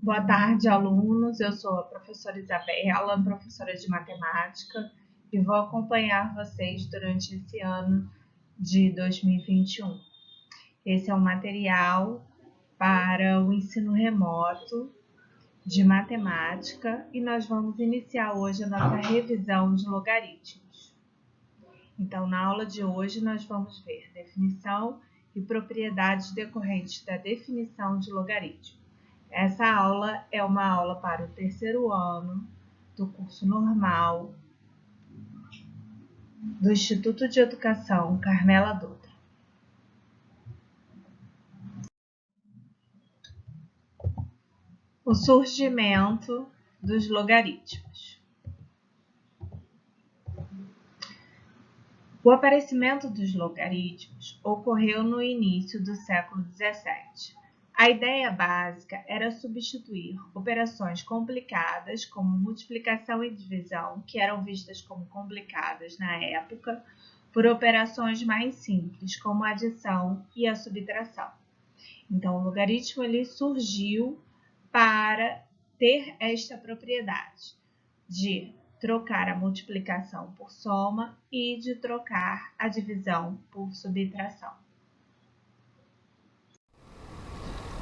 Boa tarde, alunos. Eu sou a professora Isabela, professora de matemática, e vou acompanhar vocês durante esse ano de 2021. Esse é um material para o ensino remoto de matemática e nós vamos iniciar hoje a nossa revisão de logaritmos. Então, na aula de hoje, nós vamos ver definição e propriedades decorrentes da definição de logaritmo. Essa aula é uma aula para o terceiro ano do curso normal do Instituto de Educação Carmela Dutra. O surgimento dos logaritmos. O aparecimento dos logaritmos ocorreu no início do século XVII. A ideia básica era substituir operações complicadas, como multiplicação e divisão, que eram vistas como complicadas na época, por operações mais simples, como a adição e a subtração. Então, o logaritmo ele surgiu para ter esta propriedade de trocar a multiplicação por soma e de trocar a divisão por subtração.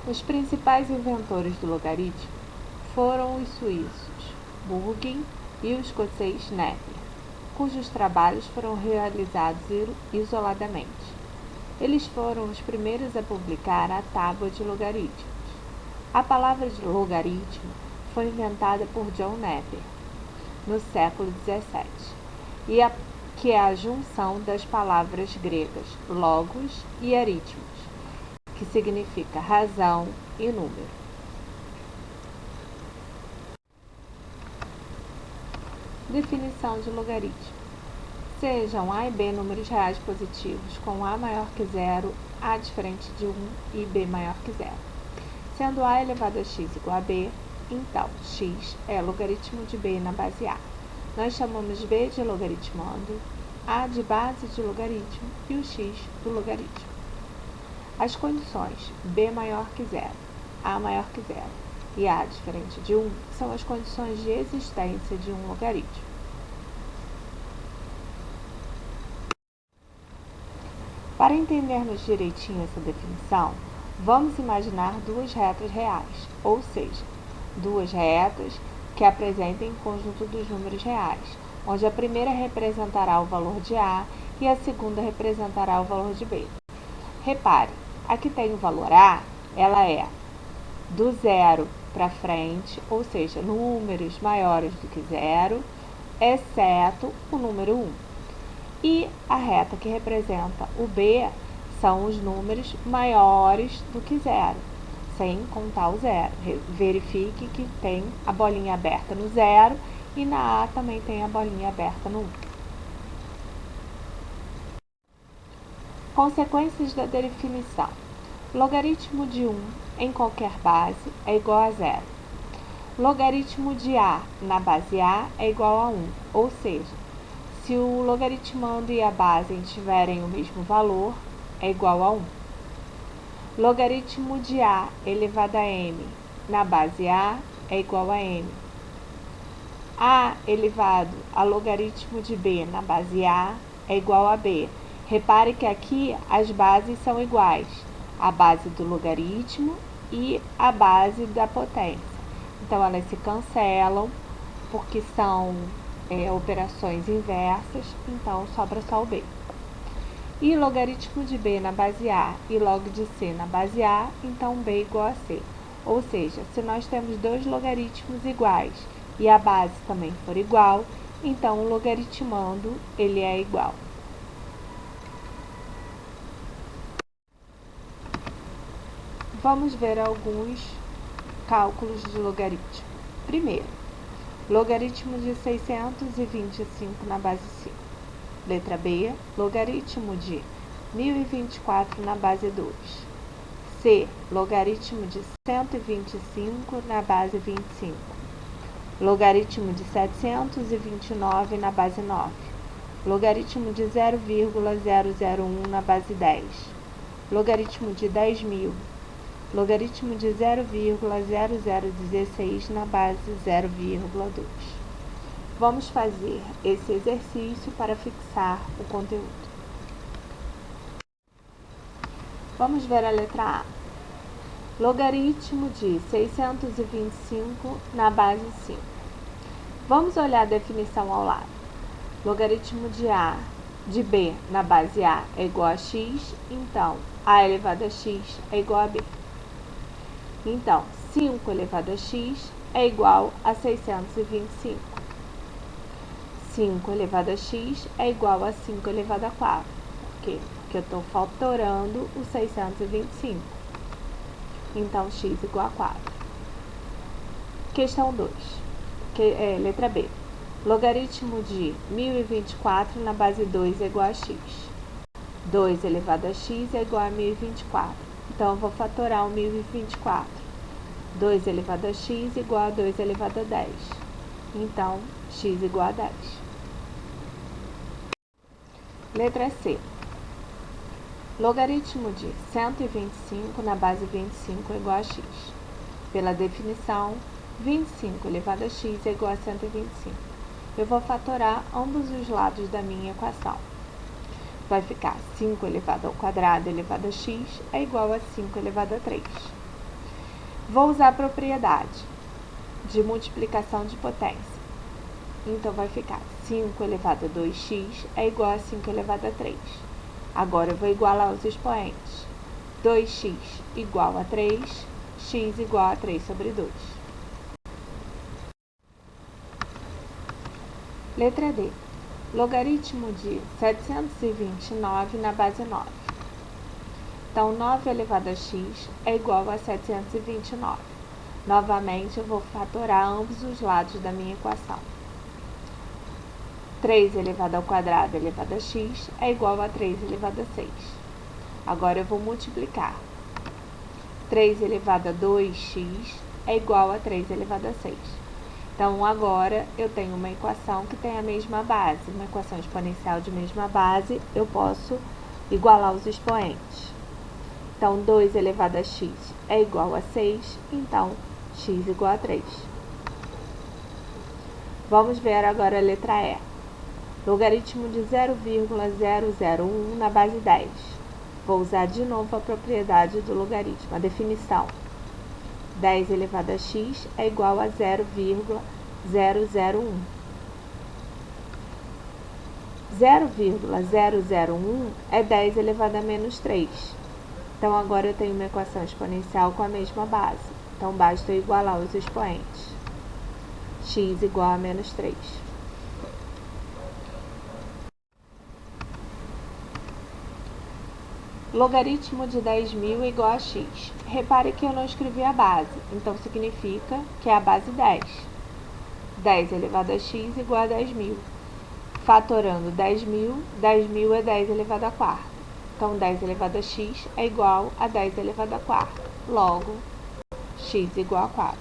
Os principais inventores do logaritmo foram os suíços Bürger e o escocês Napier, cujos trabalhos foram realizados isoladamente. Eles foram os primeiros a publicar a tábua de logaritmos. A palavra de logaritmo foi inventada por John Napier no século XVII, que é a junção das palavras gregas logos e aritmos, que significa razão e número. Definição de logaritmo. Sejam a e b números reais positivos com a maior que zero, a diferente de 1 e b maior que zero. Sendo a elevado a x igual a b, então x é logaritmo de b na base a. Nós chamamos b de logaritmando, a de base de logaritmo e o x do logaritmo. As condições b maior que zero, a maior que zero e a diferente de 1 são as condições de existência de um logaritmo. Para entendermos direitinho essa definição, vamos imaginar duas retas reais, ou seja, duas retas que apresentem o conjunto dos números reais, onde a primeira representará o valor de A e a segunda representará o valor de B. Repare, a que tem o valor A, ela é do zero para frente, ou seja, números maiores do que zero, exceto o número 1. E a reta que representa o B são os números maiores do que zero, sem contar o zero. Verifique que tem a bolinha aberta no zero e na A também tem a bolinha aberta no 1. Consequências da definição. Logaritmo de 1 em qualquer base é igual a zero. Logaritmo de A na base A é igual a 1, ou seja, se o logaritmando e a base tiverem o mesmo valor, é igual a 1. Logaritmo de A elevado a m na base A é igual a m. A elevado a logaritmo de B na base A é igual a B. Repare que aqui as bases são iguais, a base do logaritmo e a base da potência. Então, elas se cancelam porque são operações inversas, então sobra só o B. E logaritmo de B na base A e log de C na base A, então B igual a C. Ou seja, se nós temos dois logaritmos iguais e a base também for igual, então o logaritmando ele é igual. Vamos ver alguns cálculos de logaritmo. Primeiro, logaritmo de 625 na base 5. Letra B, logaritmo de 1024 na base 2. C, logaritmo de 125 na base 25. Logaritmo de 729 na base 9. Logaritmo de 0,001 na base 10. Logaritmo de 10.000 Logaritmo de 0,0016 na base 0,2. Vamos fazer esse exercício para fixar o conteúdo. Vamos ver a letra A. Logaritmo de 625 na base 5. Vamos olhar a definição ao lado. Logaritmo de B na base A é igual a x, então A elevado a x é igual a B. Então, 5 elevado a x é igual a 625. 5 elevado a x é igual a 5 elevado a 4. Por quê? Porque eu estou fatorando o 625. Então, x igual a 4. Questão 2. Letra B. Logaritmo de 1024 na base 2 é igual a x. 2 elevado a x é igual a 1024. Então, eu vou fatorar o 1024. 2 elevado a x igual a 2 elevado a 10. Então, x igual a 10. Letra C. Logaritmo de 125 na base 25 é igual a x. Pela definição, 25 elevado a x é igual a 125. Eu vou fatorar ambos os lados da minha equação. Vai ficar 5 elevado ao quadrado elevado a x é igual a 5 elevado a 3. Vou usar a propriedade de multiplicação de potência. Então, vai ficar 5 elevado a 2x é igual a 5 elevado a 3. Agora, eu vou igualar os expoentes. 2x igual a 3, x igual a 3 sobre 2. Letra D. Logaritmo de 729 na base 9. Então, 9 elevado a x é igual a 729. Novamente, eu vou fatorar ambos os lados da minha equação. 3 elevado ao quadrado elevado a x é igual a 3 elevado a 6. Agora, eu vou multiplicar. 3 elevado a 2x é igual a 3 elevado a 6. Então, agora, eu tenho uma equação que tem a mesma base. Uma equação exponencial de mesma base, eu posso igualar os expoentes. Então, 2 elevado a x é igual a 6, então, x igual a 3. Vamos ver agora a letra E. Logaritmo de 0,001 na base 10. Vou usar de novo a propriedade do logaritmo, a definição. 10 elevado a x é igual a 0,001. 0,001 é 10 elevado a menos 3. Então, agora eu tenho uma equação exponencial com a mesma base. Então, basta eu igualar os expoentes. X igual a menos 3. Logaritmo de 10.000 igual a x. Repare que eu não escrevi a base, então significa que é a base 10. 10 elevado a x igual a 10.000. Fatorando 10.000, 10.000 é 10 elevado a quarta. Então, 10 elevado a x é igual a 10 elevado a quarta. Logo, x igual a 4.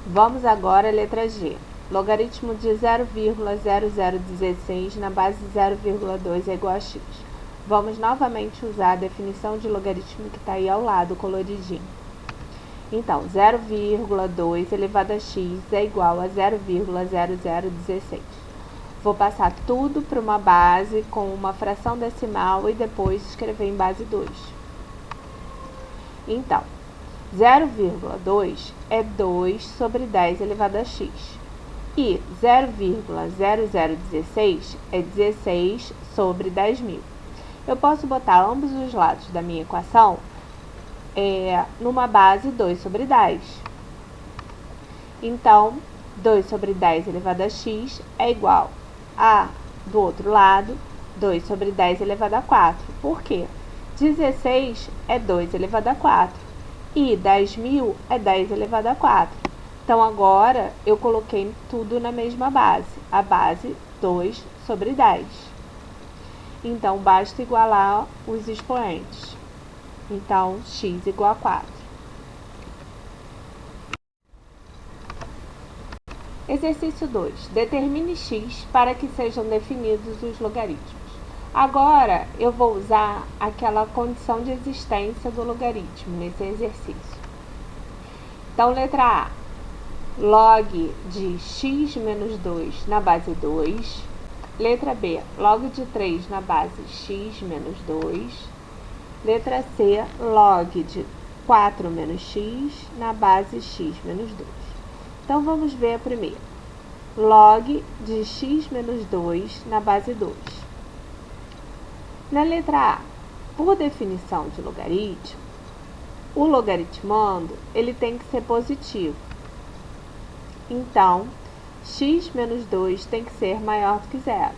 Vamos agora à letra G. Logaritmo de 0,0016 na base 0,2 é igual a x. Vamos novamente usar a definição de logaritmo que está aí ao lado, coloridinho. Então, 0,2 elevado a x é igual a 0,0016. Vou passar tudo para uma base com uma fração decimal e depois escrever em base 2. Então, 0,2 é 2 sobre 10 elevado a x. E 0,0016 é 16 sobre 10.000. Eu posso botar ambos os lados da minha equação numa base 2 sobre 10. Então, 2 sobre 10 elevado a x é igual a, do outro lado, 2 sobre 10 elevado a 4. Por quê? 16 é 2 elevado a 4. E 10.000 é 10 elevado a 4. Então, agora, eu coloquei tudo na mesma base. A base 2 sobre 10. Então, basta igualar os expoentes. Então, x igual a 4. Exercício 2. Determine x para que sejam definidos os logaritmos. Agora, eu vou usar aquela condição de existência do logaritmo nesse exercício. Então, letra A, log de x menos 2 na base 2. Letra B, log de 3 na base x menos 2. Letra C, log de 4 menos x na base x menos 2. Então, vamos ver a primeira. Log de x menos 2 na base 2. Na letra A, por definição de logaritmo, o logaritmando ele tem que ser positivo. Então, x menos 2 tem que ser maior do que zero.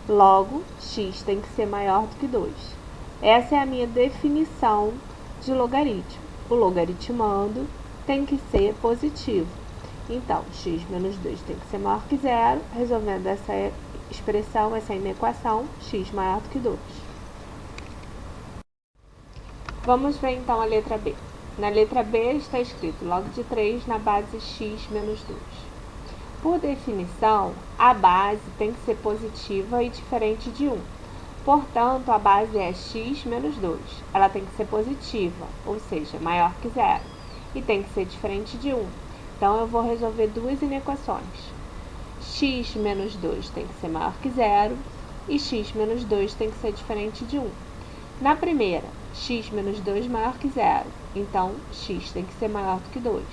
Logo, x tem que ser maior do que 2. Essa é a minha definição de logaritmo. O logaritmando tem que ser positivo. Então, x menos 2 tem que ser maior que zero. Resolvendo essa expressão, essa inequação, x maior do que 2. Vamos ver então a letra B. Na letra B está escrito log de 3 na base x menos 2. Por definição, a base tem que ser positiva e diferente de 1. Portanto, a base é x menos 2. Ela tem que ser positiva, ou seja, maior que zero. E tem que ser diferente de 1. Então, eu vou resolver duas inequações. X menos 2 tem que ser maior que zero e x menos 2 tem que ser diferente de 1. Na primeira, x menos 2 maior que zero, então x tem que ser maior do que 2.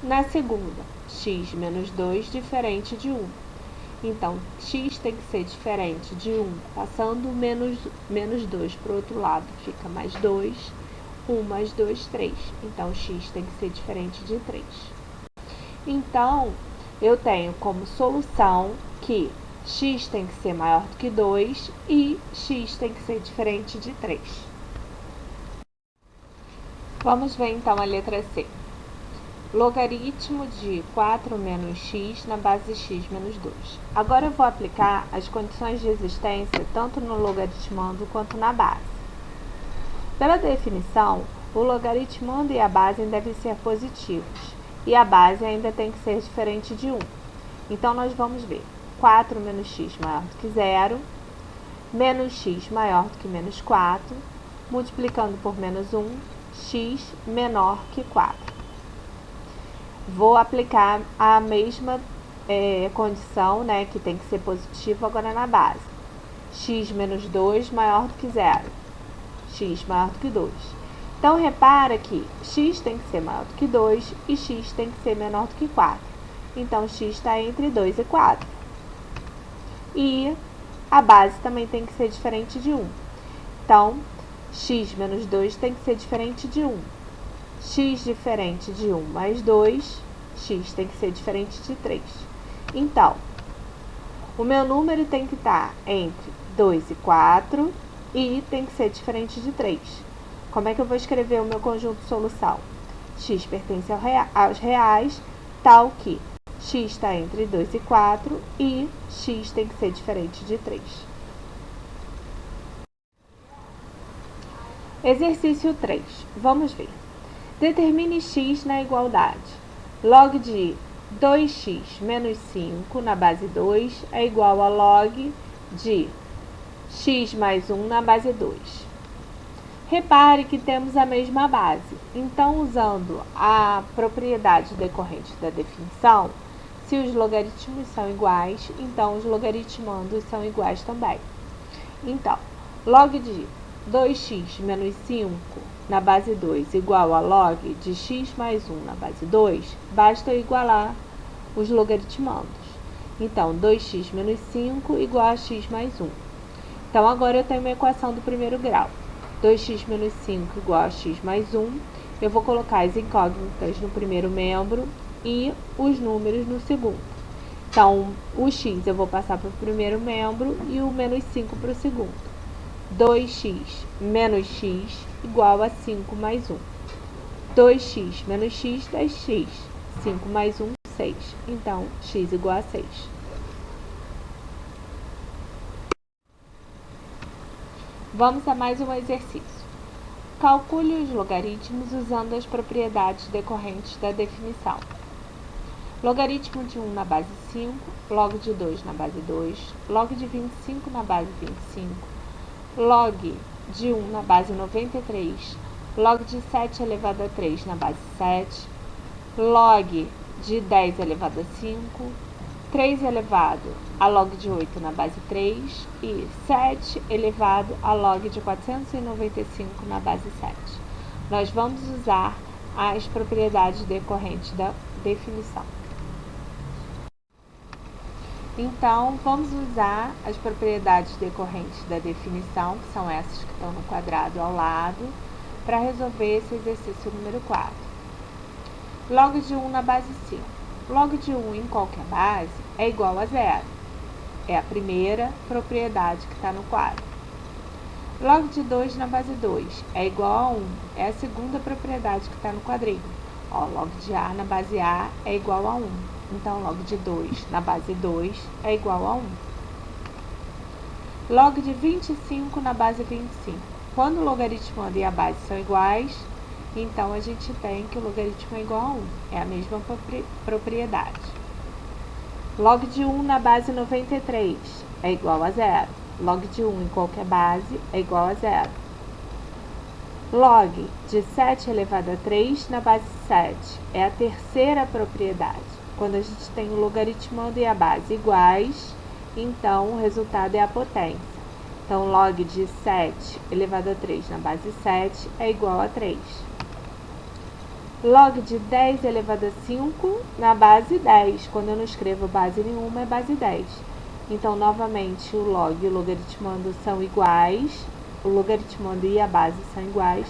Na segunda, x menos 2 diferente de 1. Então, x tem que ser diferente de 1, passando menos 2 para o outro lado, fica mais 2, 1 mais 2, 3. Então, x tem que ser diferente de 3. Então, eu tenho como solução que x tem que ser maior do que 2 e x tem que ser diferente de 3. Vamos ver então a letra C. Logaritmo de 4 menos x na base x menos 2. Agora eu vou aplicar as condições de existência tanto no logaritmando quanto na base. Pela definição, o logaritmando e a base devem ser positivos. E a base ainda tem que ser diferente de 1. Então, nós vamos ver 4 menos x maior do que zero, menos x maior do que menos 4, multiplicando por menos 1, x menor que 4. Vou aplicar a mesma condição, né, que tem que ser positivo agora na base. X menos 2 maior do que zero, x maior do que 2. Então, repara que x tem que ser maior do que 2 e x tem que ser menor do que 4. Então, x está entre 2 e 4. E a base também tem que ser diferente de 1. Então, x menos 2 tem que ser diferente de 1. X diferente de 1 mais 2, x tem que ser diferente de 3. Então, o meu número tem que estar entre 2 e 4 e tem que ser diferente de 3. Como é que eu vou escrever o meu conjunto de solução? X pertence aos reais, tal que x está entre 2 e 4 e x tem que ser diferente de 3. Exercício 3. Vamos ver. Determine x na igualdade. Log de 2x menos 5 na base 2 é igual a log de x mais 1 na base 2. Repare que temos a mesma base. Então, usando a propriedade decorrente da definição, se os logaritmos são iguais, então os logaritmandos são iguais também. Então, log de 2x menos 5 na base 2 igual a log de x mais 1 na base 2, basta eu igualar os logaritmandos. Então, 2x menos 5 igual a x mais 1. Então, agora eu tenho uma equação do primeiro grau. 2x menos 5 igual a x mais 1. Eu vou colocar as incógnitas no primeiro membro e os números no segundo. Então, o x eu vou passar para o primeiro membro e o menos 5 para o segundo. 2x menos x igual a 5 mais 1. 2x menos x, 10x. 5 mais 1, 6. Então, x igual a 6. Vamos a mais um exercício. Calcule os logaritmos usando as propriedades decorrentes da definição. Logaritmo de 1 na base 5, log de 2 na base 2, log de 25 na base 25, log de 1 na base 93, log de 7 elevado a 3 na base 7, log de 10 elevado a 5, 3 elevado a log de 8 na base 3 e 7 elevado a log de 495 na base 7. Nós vamos usar as propriedades decorrentes da definição. Então, vamos usar as propriedades decorrentes da definição, que são essas que estão no quadrado ao lado, para resolver esse exercício número 4. Log de 1 na base 5. Log de 1 em qualquer base é igual a zero. É a primeira propriedade que está no quadro. Log de 2 na base 2 é igual a 1. É a segunda propriedade que está no quadrinho. Log de A na base A é igual a 1. Então, log de 2 na base 2 é igual a 1. Log de 25 na base 25. Quando o logaritmando e a base são iguais, então a gente tem que o logaritmo é igual a 1. É a mesma propriedade. Log de 1 na base 93 é igual a 0. Log de 1 em qualquer base é igual a 0. Log de 7 elevado a 3 na base 7 é a terceira propriedade. Quando a gente tem o logaritmando e a base iguais, então o resultado é a potência. Então, log de 7 elevado a 3 na base 7 é igual a 3. Log de 10 elevado a 5 na base 10. Quando eu não escrevo base nenhuma, é base 10. Então, novamente, o log e o logaritmando são iguais. O logaritmando e a base são iguais.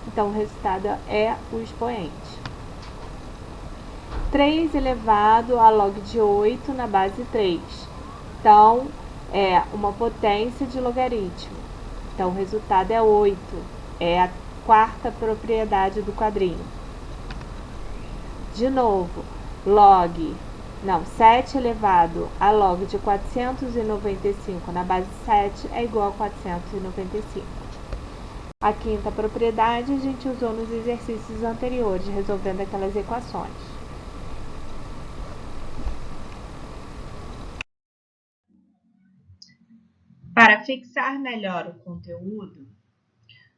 Então, o resultado é o expoente. 3 elevado a log de 8 na base 3. Então, é uma potência de logaritmo. Então, o resultado é 8. É a quarta propriedade do quadrinho. De novo, 7 elevado a log de 495 na base 7 é igual a 495. A quinta propriedade a gente usou nos exercícios anteriores, resolvendo aquelas equações. Para fixar melhor o conteúdo,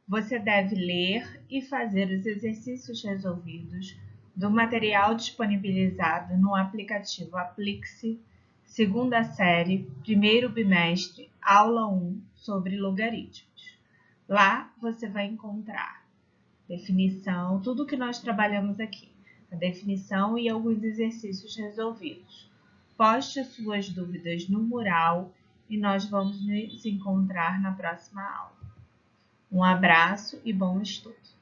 você deve ler e fazer os exercícios resolvidos do material disponibilizado no aplicativo Aplique-se, segunda série, primeiro bimestre, aula 1, sobre logaritmos. Lá você vai encontrar definição, tudo que nós trabalhamos aqui, a definição e alguns exercícios resolvidos. Poste suas dúvidas no mural e nós vamos nos encontrar na próxima aula. Um abraço e bom estudo!